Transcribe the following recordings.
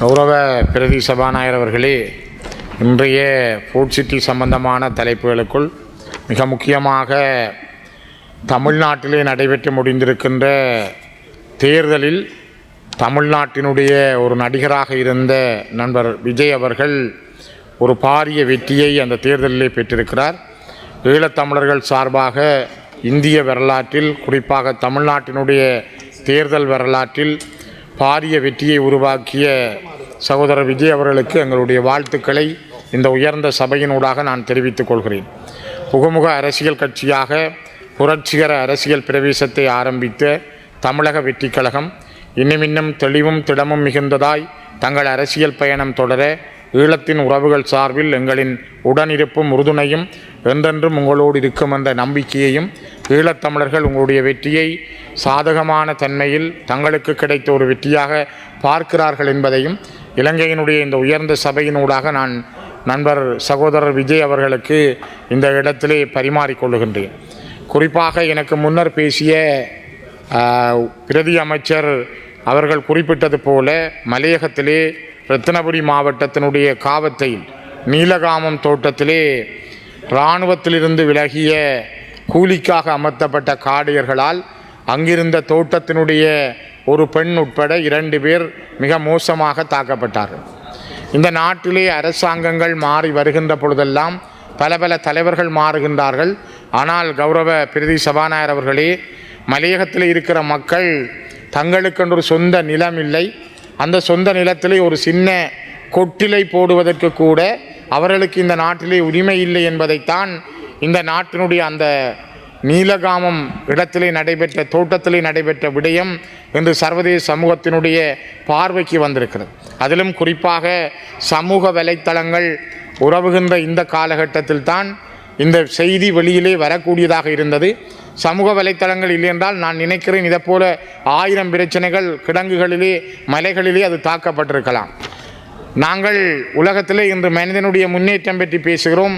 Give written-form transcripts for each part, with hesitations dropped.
கௌரவ பிரதி சபாநாயகர் அவர்களே, இன்றைய ஃபுட் சிட்டி சம்பந்தமான தலைப்புகளுக்குள் மிக முக்கியமாக தமிழ்நாட்டிலே நடைபெற்று முடிந்திருக்கின்ற தேர்தலில் தமிழ்நாட்டினுடைய ஒரு நடிகராக இருந்த நண்பர் விஜய் அவர்கள் ஒரு பாரிய வெற்றியை அந்த தேர்தலிலே பெற்றிருக்கிறார். ஈழத்தமிழர்கள் சார்பாக இந்திய வரலாற்றில், குறிப்பாக தமிழ்நாட்டினுடைய தேர்தல் வரலாற்றில் பாரிய வெற்றியை உருவாக்கிய சகோதரர் விஜய் அவர்களுக்கு எங்களுடைய வாழ்த்துக்களை இந்த உயர்ந்த சபையினூடாக நான் தெரிவித்துக் கொள்கிறேன். புகுமுக அரசியல் கட்சியாக புரட்சிகர அரசியல் பிரவேசத்தை ஆரம்பித்த தமிழக வெற்றி கழகம் இன்னும் தெளிவும் திடமும் மிகுந்ததாய் தங்கள் அரசியல் பயணம் தொடர ஈழத்தின் உறவுகள் சார்பில் எங்களின் உடனிருப்பும் உறுதுணையும் என்றென்றும் உங்களோடு இருக்கும் என்ற நம்பிக்கையையும், ஈழத்தமிழர்கள் உங்களுடைய வெற்றியை சாதகமான தன்மையில் தங்களுக்கு கிடைத்த ஒரு வெற்றியாக பார்க்கிறார்கள் என்பதையும் இலங்கையினுடைய இந்த உயர்ந்த சபையினூடாக நான் நண்பர் சகோதரர் விஜய் அவர்களுக்கு இந்த இடத்திலே பரிமாறிக்கொள்ளுகின்றேன். குறிப்பாக எனக்கு முன்னர் பேசிய பிரதி அமைச்சர் அவர்கள் குறிப்பிட்டது போல, மலையகத்திலே ரத்தினபுரி மாவட்டத்தினுடைய காவத்தையில் நீலகாமம் தோட்டத்திலே இராணுவத்திலிருந்து விலகிய கூலிக்காக அமர்த்தப்பட்ட காடையர்களால் அங்கிருந்த தோட்டத்தினுடைய ஒரு பெண் உட்பட 2 பேர் மிக மோசமாக தாக்கப்பட்டார்கள். இந்த நாட்டிலே அரசாங்கங்கள் மாறி வருகின்ற பொழுதெல்லாம் பல தலைவர்கள் மாறுகின்றார்கள். ஆனால் கௌரவ பிரதி சபாநாயகர் அவர்களே, மலையகத்தில் இருக்கிற மக்கள் தங்களுக்கென்று சொந்த நிலம் இல்லை. அந்த சொந்த நிலத்திலே ஒரு சின்ன கொட்டிலை போடுவதற்கு கூட அவர்களுக்கு இந்த நாட்டிலே உரிமை இல்லை என்பதைத்தான் இந்த நாட்டினுடைய அந்த நீலகாமம் இடத்திலே நடைபெற்ற தோட்டத்திலே நடைபெற்ற விடயம் என்று சர்வதேச சமூகத்தினுடைய பார்வைக்கு வந்திருக்கிறது. அதிலும் குறிப்பாக சமூக வலைத்தளங்கள் உறவுகின்ற இந்த காலகட்டத்தில் தான் இந்த செய்தி வெளியிலே வரக்கூடியதாக இருந்தது. சமூக வலைத்தளங்கள் இல்லை என்றால் நான் நினைக்கிறேன் இதைப்போல 1000 பிரச்சனைகள் கிடங்குகளிலே மலைகளிலே அது தாக்கப்பட்டிருக்கலாம். நாங்கள் உலகத்திலே இன்று மனிதனுடைய முன்னேற்றம் பற்றி பேசுகிறோம்,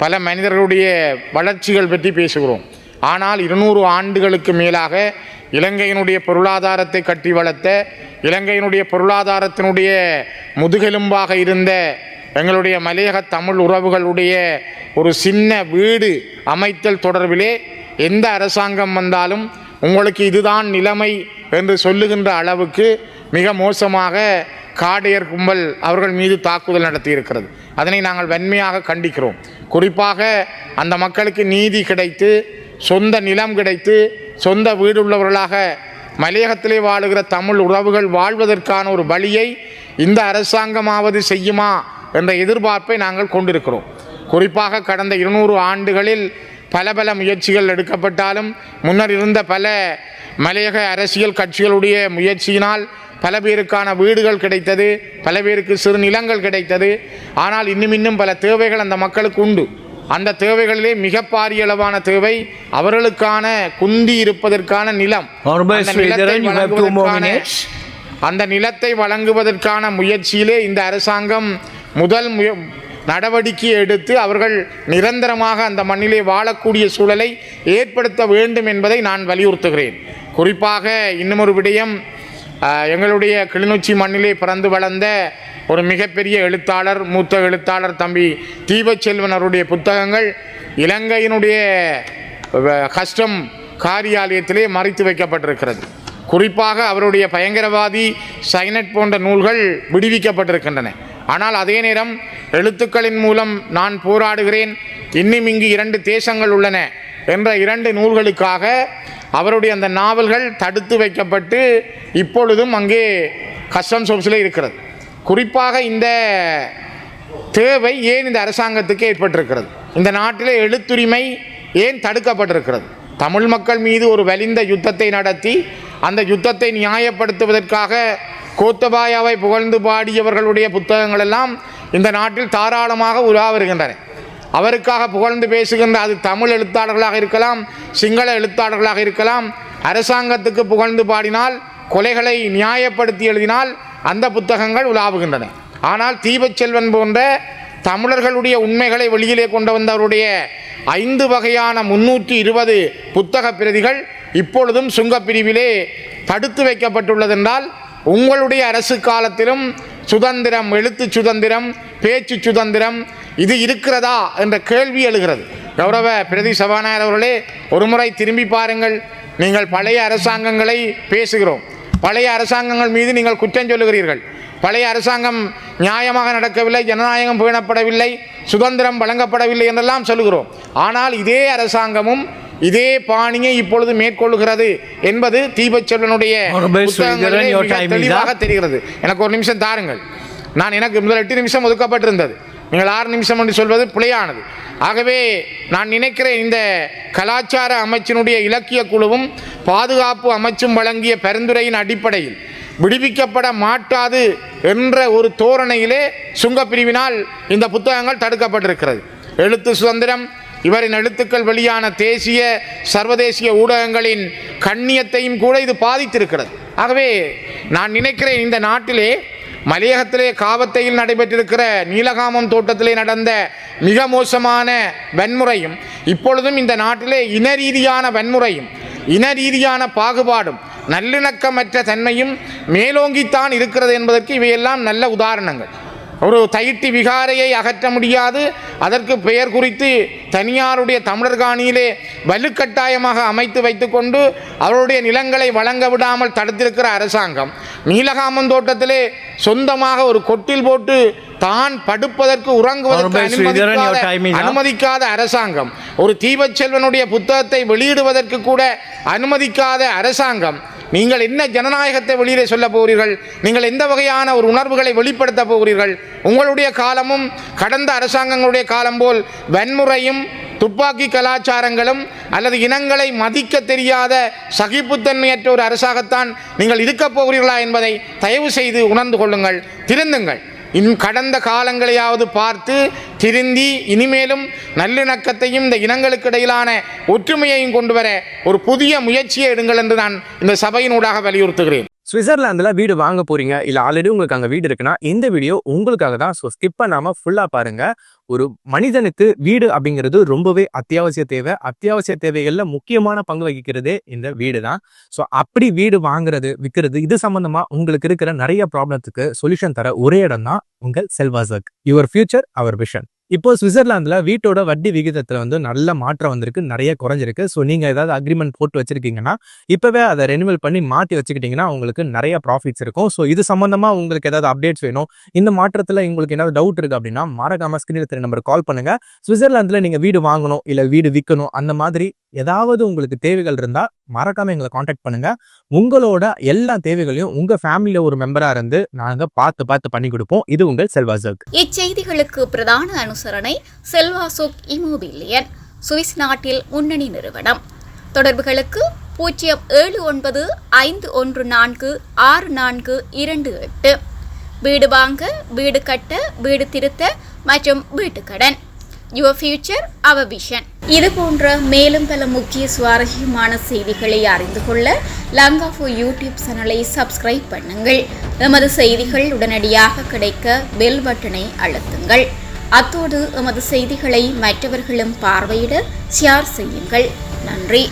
பல மனிதர்களுடைய வளர்ச்சிகள் பற்றி பேசுகிறோம். ஆனால் 200 ஆண்டுகளுக்கு மேலாக இலங்கையினுடைய பொருளாதாரத்தை கட்டி வளர்த்த, இலங்கையினுடைய பொருளாதாரத்தினுடைய முதுகெலும்பாக இருந்த எங்களுடைய மலையக தமிழ் உறவுகளுடைய ஒரு சின்ன வீடு அமைத்தல் தொடர்பிலே எந்த அரசாங்கம் வந்தாலும் உங்களுக்கு இதுதான் நிலைமை என்று சொல்லுகின்ற அளவுக்கு மிக மோசமாக காடையர் கும்பல் அவர்கள் மீது தாக்குதல் நடத்தியிருக்கிறது. அதனை நாங்கள் வன்மையாக கண்டிக்கிறோம். குறிப்பாக அந்த மக்களுக்கு நீதி கிடைத்து, சொந்த நிலம் கிடைத்து, சொந்த வீடுள்ளவர்களாக மலையகத்திலே வாழுகிற தமிழ் உறவுகள் வாழ்வதற்கான ஒரு வழியை இந்த அரசாங்கமாவது செய்யுமா என்ற எதிர்பார்ப்பை நாங்கள் கொண்டிருக்கிறோம். குறிப்பாக கடந்த 200 ஆண்டுகளில் பல முயற்சிகள் எடுக்கப்பட்டாலும் முன்னர் இருந்த பல மலையக அரசியல் கட்சிகளுடைய முயற்சியினால் பல பேருக்கான வீடுகள் கிடைத்தது, பல பேருக்கு சிறு நிலங்கள் கிடைத்தது. ஆனால் இன்னும் பல தேவைகள் அந்த மக்களுக்கு உண்டு. அந்த தேவைகளிலே மிக பாரிய அளவான தேவை அவர்களுக்கான குந்தி இருப்பதற்கான நிலம். அந்த நிலத்தை வழங்குவதற்கான முயற்சியிலே இந்த அரசாங்கம் முதல் நடவடிக்கை எடுத்து அவர்கள் நிரந்தரமாக அந்த மண்ணிலே வாழக்கூடிய சூழலை ஏற்படுத்த வேண்டும் என்பதை நான் வலியுறுத்துகிறேன். குறிப்பாக இன்னுமொரு விடயம், எங்களுடைய கிளிநொச்சி மண்ணிலே பிறந்து வளர்ந்த ஒரு மிகப்பெரிய எழுத்தாளர், மூத்த எழுத்தாளர் தம்பி தீபச்செல்வன் அவருடைய புத்தகங்கள் இலங்கையினுடைய கஸ்டம் காரியாலயத்திலே மறைத்து வைக்கப்பட்டிருக்கிறது. குறிப்பாக அவருடைய பயங்கரவாதி சைனட் போன்ற நூல்கள் விடுவிக்கப்பட்டிருக்கின்றன. ஆனால் அதே நேரம் எழுத்துக்களின் மூலம் நான் போராடுகிறேன், இன்னும் இங்கு 2 தேசங்கள் உள்ளன என்ற 2 நூல்களுக்காக அவருடைய அந்த நாவல்கள் தடுத்து வைக்கப்பட்டு இப்பொழுதும் அங்கே கஸ்டம்ஸ் ஆஃபீஸில் இருக்கிறது. குறிப்பாக இந்த தேவை ஏன் இந்த அரசாங்கத்துக்கு ஏற்பட்டிருக்கிறது? இந்த நாட்டில் எழுத்துரிமை ஏன் தடுக்கப்பட்டிருக்கிறது? தமிழ் மக்கள் மீது ஒரு வலிந்த யுத்தத்தை நடத்தி அந்த யுத்தத்தை நியாயப்படுத்துவதற்காக கோத்தபாயாவை புகழ்ந்து பாடியவர்களுடைய புத்தகங்கள் எல்லாம் இந்த நாட்டில் தாராளமாக உலா வருகின்றன. அவருக்காக புகழ்ந்து பேசுகின்ற அது தமிழ் எழுத்தாளர்களாக இருக்கலாம், சிங்கள எழுத்தாளர்களாக இருக்கலாம். அரசாங்கத்துக்கு புகழ்ந்து பாடினால், கொலைகளை நியாயப்படுத்தி எழுதினால் அந்த புத்தகங்கள் உலாவுகின்றன. ஆனால் தீபச்செல்வன் போன்ற தமிழர்களுடைய உண்மைகளை வெளியிலே கொண்டு வந்தவருடைய 5 வகையான 320 புத்தக பிரதிகள் இப்பொழுதும் சுங்கப்பிரிவிலே தடுத்து வைக்கப்பட்டுள்ளதென்றால் உங்களுடைய அரசு காலத்திலும் சுதந்திரம், எழுத்து சுதந்திரம், பேச்சு சுதந்திரம் இது இருக்கிறதா என்ற கேள்வி எழுகிறது. கௌரவ பிரதி சபாநாயகர் அவர்களே, ஒரு முறை திரும்பி பாருங்கள். நீங்கள் பழைய அரசாங்கங்களை பேசுகிறோம், பழைய அரசாங்கங்கள் மீது நீங்கள் குற்றம் சொல்லுகிறீர்கள். பழைய அரசாங்கம் நியாயமாக நடக்கவில்லை, ஜனநாயகம் பேணப்படவில்லை, சுதந்திரம் வழங்கப்படவில்லை என்றெல்லாம் சொல்லுகிறோம். ஆனால் இதே அரசாங்கமும் இதே பாணியை இப்பொழுது மேற்கொள்ளுகிறது என்பது தீபச்செல்வனுடைய தெளிவாக தெரிகிறது. எனக்கு ஒரு நிமிஷம் தாருங்கள். எனக்கு முதல் 8 நிமிஷம் ஒதுக்கப்பட்டிருந்தது, நீங்கள் 6 நிமிஷம் என்று சொல்வது பிழையானது. ஆகவே நான் நினைக்கிறேன், இந்த கலாச்சார அமைச்சினுடைய இலக்கிய குழுவும் பாதுகாப்பு அமைச்சும் வழங்கிய பரிந்துரையின் அடிப்படையில் விடுவிக்கப்பட மாட்டாது என்ற ஒரு தோரணையிலே சுங்கப்பிரிவினால் இந்த புத்தகங்கள் தடுக்கப்பட்டிருக்கிறது. எழுத்து சுதந்திரம், இவரின் எழுத்துக்கள் வெளியான தேசிய சர்வதேசிய ஊடகங்களின் கண்ணியத்தையும் கூட இது பாதித்திருக்கிறது. ஆகவே நான் நினைக்கிறேன், இந்த நாட்டிலே மலையகத்திலே காவத்தையில் நடைபெற்றிருக்கிற நீலகாமம் தோட்டத்திலே நடந்த மிக மோசமான வன்முறையும், இப்பொழுதும் இந்த நாட்டிலே இன ரீதியான வன்முறையும் இன ரீதியான பாகுபாடும் நல்லிணக்கமற்ற தன்மையும் மேலோங்கித்தான் இருக்கிறது என்பதற்கு இவையெல்லாம் நல்ல உதாரணங்கள். ஒரு தைட்டி விகாரையை அகற்ற முடியாது, அதற்கு பெயர் குறித்து தனியாருடைய தமிழர் காணியிலே வலுக்கட்டாயமாக அமைத்து வைத்துக்கொண்டு அவருடைய நிலங்களை வழங்க விடாமல் தடுத்திருக்கிற அரசாங்கம், நீலகாமம் தோட்டத்திலே சொந்தமாக ஒரு கொட்டில் போட்டு தான் படுப்பதற்கு உறங்குவதற்கு அனுமதிக்காத அரசாங்கம், ஒரு தீபச்செல்வனுடைய புத்தகத்தை வெளியிடுவதற்கு கூட அனுமதிக்காத அரசாங்கம், நீங்கள் என்ன ஜனநாயகத்தை வெளியிலே சொல்ல போகிறீர்கள்? நீங்கள் எந்த வகையான ஒரு உணர்வுகளை வெளிப்படுத்த போகிறீர்கள்? உங்களுடைய காலமும் கடந்த அரசாங்கங்களுடைய காலம் போல் வன்முறையும் துப்பாக்கி கலாச்சாரங்களும் அல்லது இனங்களை மதிக்க தெரியாத சகிப்புத்தன்மையற்ற ஒரு அரசாங்கத்தான் நீங்கள் இருக்கப் போகிறீர்களா என்பதை தயவு செய்து உணர்ந்து கொள்ளுங்கள், திருந்துங்கள். கடந்த காலங்களையாவது பார்த்து திருந்தி இனிமேலும் நல்லிணக்கத்தையும் இந்த இனங்களுக்கு இடையிலான ஒற்றுமையையும் கொண்டு வர ஒரு புதிய முயற்சியை எடுங்கள் என்று நான் இந்த சபையினூடாக வலியுறுத்துகிறேன். சுவிட்சர்லாந்தில் வீடு வாங்க போறீங்க, இல்லை ஆல்ரெடி உங்களுக்கு அங்கே வீடு இருக்குன்னா இந்த வீடியோ உங்களுக்காக தான். ஸோ ஸ்கிப் பண்ணாமல் ஃபுல்லாக பாருங்க. ஒரு மனிதனுக்கு வீடு அப்படிங்கிறது ரொம்பவே அத்தியாவசிய தேவை. அத்தியாவசிய தேவைகளில் முக்கியமான பங்கு வகிக்கிறதே இந்த வீடு தான். ஸோ அப்படி வீடு வாங்குறது, விற்கிறது, இது சம்பந்தமா உங்களுக்கு இருக்கிற நிறைய ப்ராப்ளத்துக்கு சொல்யூஷன் தர ஒரே இடம் தான் உங்கள் செல்வாசக். Your future our vision. இப்போ சுவிட்சர்லாந்துல வீட்டோட வட்டி விகிதத்துல நல்ல மாற்றம் வந்திருக்கு, நிறைய குறைஞ்சிருக்கு. ஸோ நீங்க ஏதாவது அக்ரிமெண்ட் போட்டு வச்சிருக்கீங்கன்னா இப்பவே அதை ரெனிவல் பண்ணி மாற்றி வச்சுக்கிட்டீங்கன்னா உங்களுக்கு நிறைய ப்ராஃபிட்ஸ் இருக்கும். ஸோ இது சம்பந்தமா உங்களுக்கு ஏதாவது அப்டேட்ஸ் வேணும், இந்த மாற்றத்துல உங்களுக்கு ஏதாவது டவுட் இருக்கு அப்படின்னா மறக்காம ஸ்கிரீன்ல தெரிய நம்பர் கால் பண்ணுங்க. சுவிட்சர்லாந்துல நீங்க வீடு வாங்கணும் இல்ல வீடு விற்கணும், அந்த மாதிரி ஏதாவது உங்களுக்கு தேவைகள் இருந்தா மறக்காம எங்களை காண்டாக்ட் பண்ணுங்க. உங்களோட எல்லா தேவைகளையும் உங்க ஃபேமிலியில ஒரு மெம்பரா இருந்து நாங்க பார்த்து பண்ணி கொடுப்போம். இது உங்கள் செல்வாசோக். இச்செய்திகளுக்கு பிரதான அனுசரணை செல்வாசோக் இமோபிலியன், சுவிஸ் நாட்டில் முன்னணி நிறுவனம். தொடர்புகளுக்கு 07951464428. வீடு வாங்க, வீடு கட்ட, வீடு திருத்த மற்றும் வீட்டுக்கடன். Your future our vision. இது போன்ற மேலும் பல முக்கிய சுவாரஸ்யமான செய்திகளை அறிந்து கொள்ள லங்காஃபோ யூடியூப் சேனலை சப்ஸ்கிரைப் பண்ணுங்கள். எமது செய்திகள் உடனடியாக கிடைக்க பெல் பட்டனை அழுத்துங்கள். அத்தோடு எமது செய்திகளை மற்றவர்களும் பார்வையிட ஷேர் செய்யுங்கள். நன்றி.